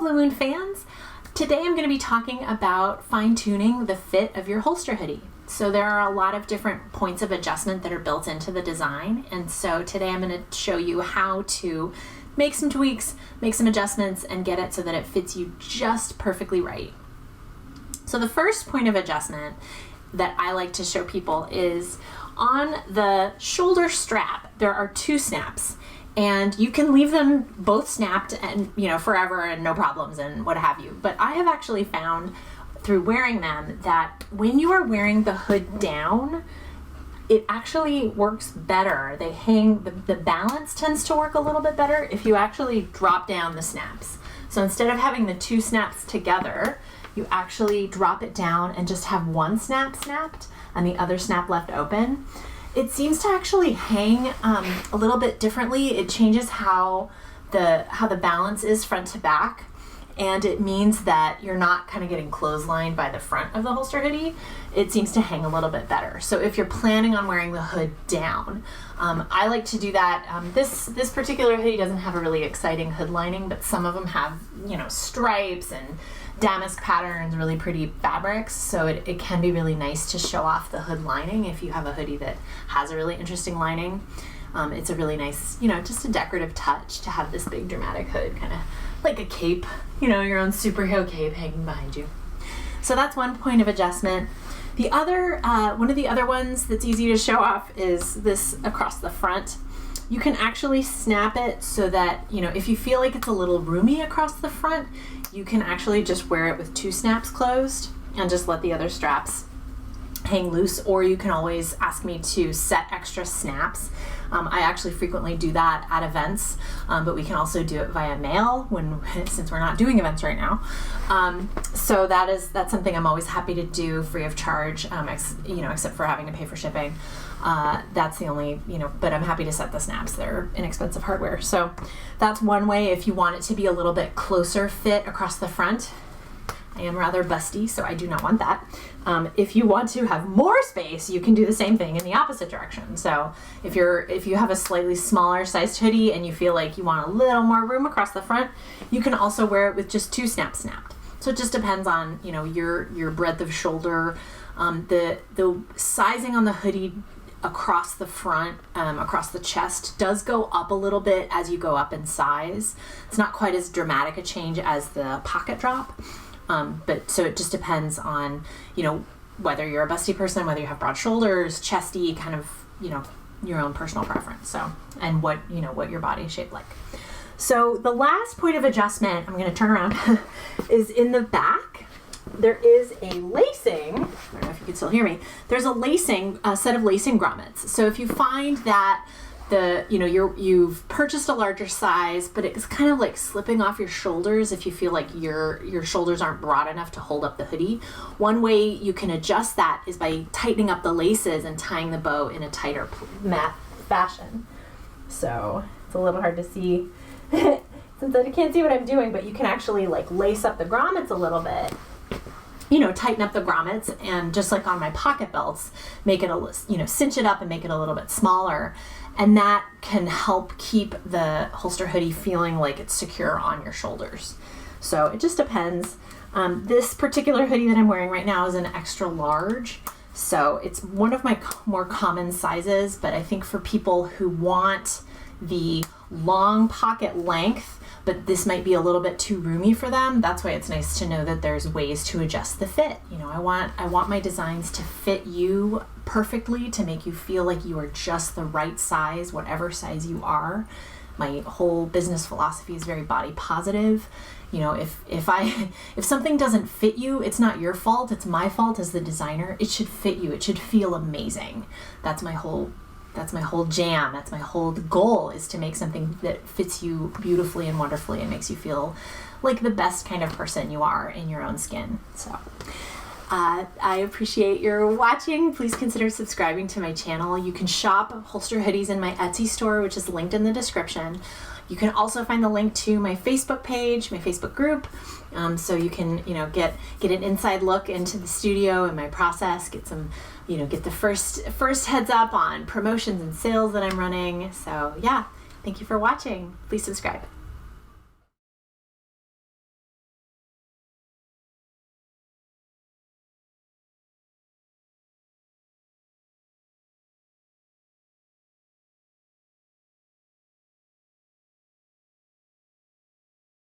Blue Moon fans! Today I'm going to be talking about fine-tuning the fit of your holster hoodie. So there are a lot of different points of adjustment that are built into the design, and so today I'm going to show you how to make some tweaks, make some adjustments, and get it so that it fits you just perfectly right. So the first point of adjustment that I like to show people is on the shoulder strap. There are two snaps, and you can leave them both snapped and forever and no problems and what have you. But I have actually found through wearing them that when you are wearing the hood down, it actually works better. They hang, the balance tends to work a little bit better if you actually drop down the snaps. So instead of having the two snaps together, you actually drop it down and just have one snap snapped and the other snap left open. It seems to actually hang a little bit differently. It changes how the balance is front to back, and it means that you're not kind of getting clotheslined by the front of the holster hoodie. It seems to hang a little bit better. So if you're planning on wearing the hood down, I like to do that. This particular hoodie doesn't have a really exciting hood lining, but some of them have stripes and damask patterns, really pretty fabrics, so it can be really nice to show off the hood lining if you have a hoodie that has a really interesting lining. It's a really nice, just a decorative touch to have this big dramatic hood, kind of like a cape, your own superhero cape hanging behind you. So that's one point of adjustment. The other, one of the other ones that's easy to show off is this across the front. You can actually snap it so that, if you feel like it's a little roomy across the front, you can actually just wear it with two snaps closed and just let the other straps hang loose, or you can always ask me to set extra snaps. I actually frequently do that at events, but we can also do it via mail since we're not doing events right now. So that's something I'm always happy to do free of charge, except for having to pay for shipping. That's the only, but I'm happy to set the snaps. They're inexpensive hardware. So that's one way if you want it to be a little bit closer fit across the front. I am rather busty, so I do not want that. If you want to have more space, you can do the same thing in the opposite direction. So if you have a slightly smaller sized hoodie and you feel like you want a little more room across the front, you can also wear it with just two snaps snapped. So it just depends on your breadth of shoulder. The sizing on the hoodie across the front, across the chest, does go up a little bit as you go up in size. It's not quite as dramatic a change as the pocket drop. But so it just depends on, whether you're a busty person, whether you have broad shoulders, chesty, kind of, your own personal preference. So, and what your body is shaped like. So the last point of adjustment, I'm going to turn around, is in the back. There is a lacing, I don't know if you can still hear me, there's a set of lacing grommets. So if you find that you've purchased a larger size, but it's kind of like slipping off your shoulders if you feel like your shoulders aren't broad enough to hold up the hoodie. One way you can adjust that is by tightening up the laces and tying the bow in a tighter mat fashion. So it's a little hard to see since I can't see what I'm doing, but you can actually lace up the grommets a little bit. Tighten up the grommets, and just like on my pocket belts, make it cinch it up and make it a little bit smaller. And that can help keep the holster hoodie feeling like it's secure on your shoulders. So it just depends. This particular hoodie that I'm wearing right now is an extra large. So it's one of my more common sizes, but I think for people who want the long pocket length, but this might be a little bit too roomy for them, that's why it's nice to know that there's ways to adjust the fit. I want my designs to fit you perfectly, to make you feel like you are just the right size, whatever size you are. My whole business philosophy is very body positive. If something doesn't fit you, it's not your fault, it's my fault as the designer. It should fit you. It should feel amazing. That's my whole jam. That's my whole goal, is to make something that fits you beautifully and wonderfully and makes you feel like the best kind of person you are in your own skin. So I appreciate your watching. Please consider subscribing to my channel. You can shop holster hoodies in my Etsy store, which is linked in the description. You can also find the link to my Facebook page, my Facebook group, so you can get an inside look into the studio and my process, get the first heads up on promotions and sales that I'm running. So yeah, thank you for watching. Please subscribe.